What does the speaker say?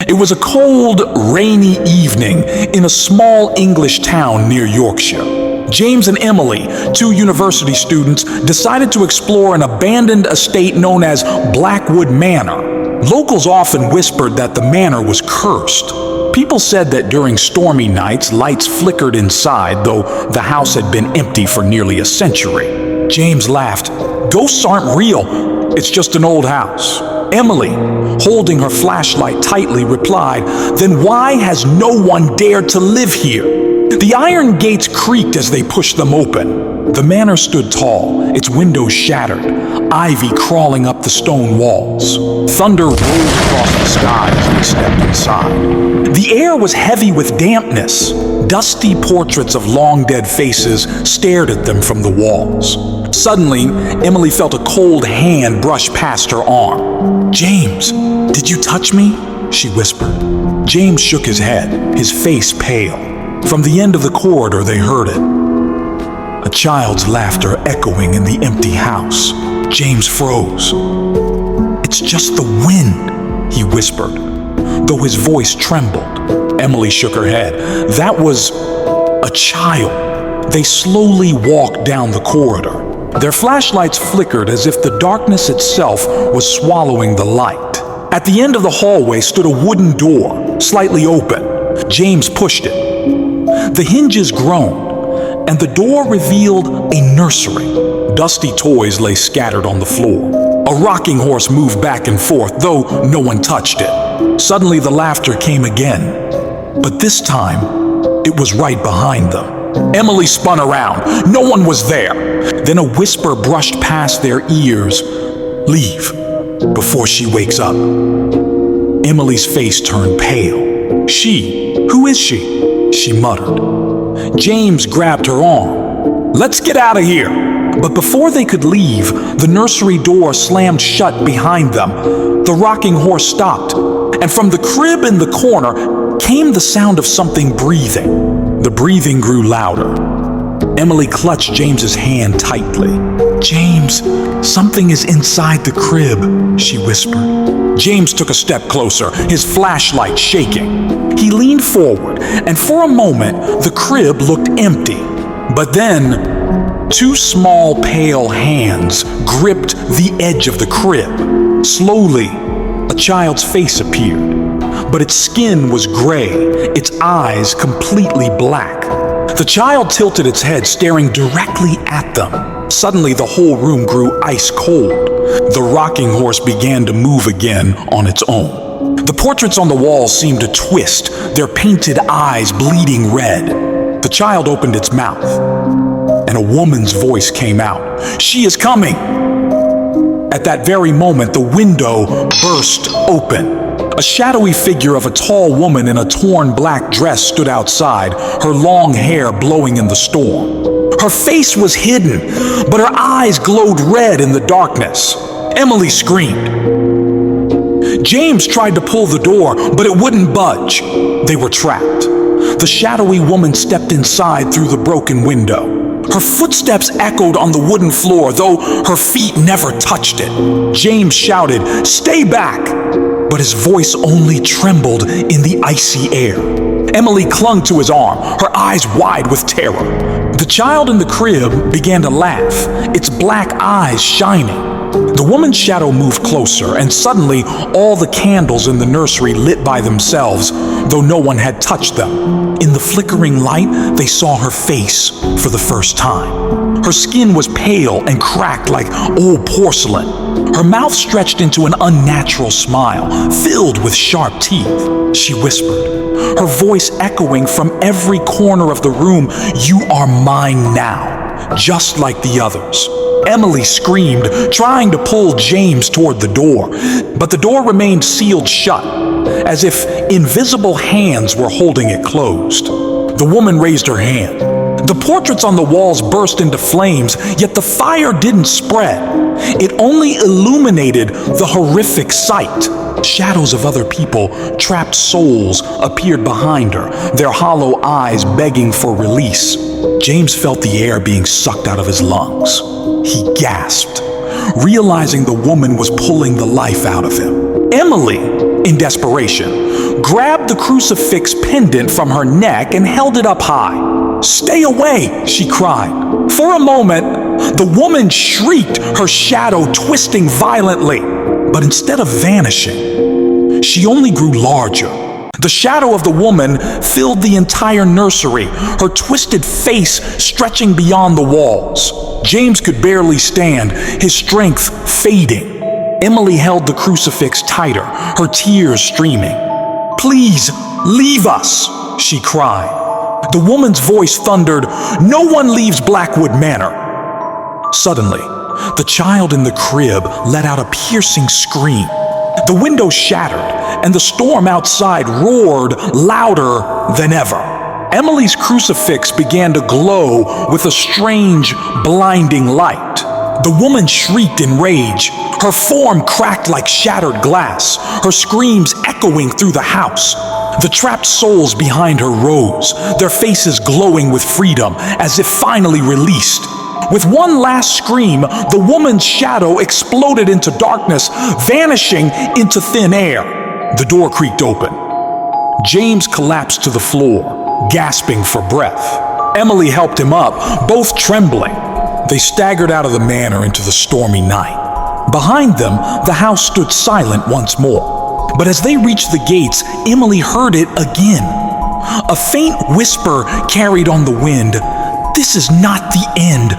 It was a cold, rainy evening in a small English town near Yorkshire. James and Emily, two university students, decided to explore an abandoned estate known as Blackwood Manor. Locals often whispered that the manor was cursed. People said that during stormy nights, lights flickered inside, though the house had been empty for nearly a century. James laughed. "Ghosts aren't real. It's just an old house." Emily, holding her flashlight tightly, replied, "Then why has no one dared to live here?" The iron gates creaked as they pushed them open. The manor stood tall, its windows shattered, ivy crawling up the stone walls. Thunder rolled across the sky as they stepped inside. The air was heavy with dampness. Dusty portraits of long-dead faces stared at them from the walls. Suddenly, Emily felt a cold hand brush past her arm. "James, did you touch me?" she whispered. James shook his head, his face pale. From the end of the corridor, they heard it. A child's laughter echoing in the empty house. James froze. "It's just the wind," he whispered, though his voice trembled. Emily shook her head. That was a child. They slowly walked down the corridor. Their flashlights flickered as if the darkness itself was swallowing the light. At the end of the hallway stood a wooden door, slightly open. James pushed it. The hinges groaned, and the door revealed a nursery. Dusty toys lay scattered on the floor. A rocking horse moved back and forth, though no one touched it. Suddenly the laughter came again, but this time it was right behind them. Emily spun around. No one was there. Then a whisper brushed past their ears. "Leave, before she wakes up." Emily's face turned pale. Who is she?" she muttered. James grabbed her arm. "Let's get out of here." But before they could leave, the nursery door slammed shut behind them. The rocking horse stopped, and from the crib in the corner came the sound of something breathing. The breathing grew louder. Emily clutched James's hand tightly. "James, something is inside the crib," she whispered. James took a step closer, his flashlight shaking. He leaned forward, and for a moment, the crib looked empty. But then, two small, pale hands gripped the edge of the crib. Slowly, a child's face appeared, but its skin was gray, its eyes completely black. The child tilted its head, staring directly at them. Suddenly, the whole room grew ice cold. The rocking horse began to move again on its own. The portraits on the walls seemed to twist, their painted eyes bleeding red. The child opened its mouth, and a woman's voice came out. "She is coming!" At that very moment, the window burst open. A shadowy figure of a tall woman in a torn black dress stood outside, her long hair blowing in the storm. Her face was hidden, but her eyes glowed red in the darkness. Emily screamed. James tried to pull the door, but it wouldn't budge. They were trapped. The shadowy woman stepped inside through the broken window. Her footsteps echoed on the wooden floor, though her feet never touched it. James shouted, "Stay back!" But his voice only trembled in the icy air. Emily clung to his arm, her eyes wide with terror. The child in the crib began to laugh, its black eyes shining. The woman's shadow moved closer, and suddenly all the candles in the nursery lit by themselves, though no one had touched them. In the flickering light, they saw her face for the first time. Her skin was pale and cracked like old porcelain. Her mouth stretched into an unnatural smile, filled with sharp teeth. She whispered, her voice echoing from every corner of the room, "You are mine now, just like the others." Emily screamed, trying to pull James toward the door, but the door remained sealed shut, as if invisible hands were holding it closed. The woman raised her hand. The portraits on the walls burst into flames, yet the fire didn't spread. It only illuminated the horrific sight. Shadows of other people, trapped souls, appeared behind her, their hollow eyes begging for release. James felt the air being sucked out of his lungs. He gasped, realizing the woman was pulling the life out of him. Emily, in desperation, grabbed the crucifix pendant from her neck and held it up high. "Stay away," she cried. For a moment, the woman shrieked, her shadow twisting violently. But instead of vanishing, she only grew larger. The shadow of the woman filled the entire nursery, her twisted face stretching beyond the walls. James could barely stand, his strength fading. Emily held the crucifix tighter, her tears streaming. "Please, leave us," she cried. The woman's voice thundered, "No one leaves Blackwood Manor." Suddenly, the child in the crib let out a piercing scream. The window shattered, and the storm outside roared louder than ever. Emily's crucifix began to glow with a strange, blinding light. The woman shrieked in rage. Her form cracked like shattered glass, her screams echoing through the house. The trapped souls behind her rose, their faces glowing with freedom, as if finally released. With one last scream, the woman's shadow exploded into darkness, vanishing into thin air. The door creaked open. James collapsed to the floor, gasping for breath. Emily helped him up, both trembling. They staggered out of the manor into the stormy night. Behind them, the house stood silent once more. But as they reached the gates, Emily heard it again. A faint whisper carried on the wind. "This is not the end.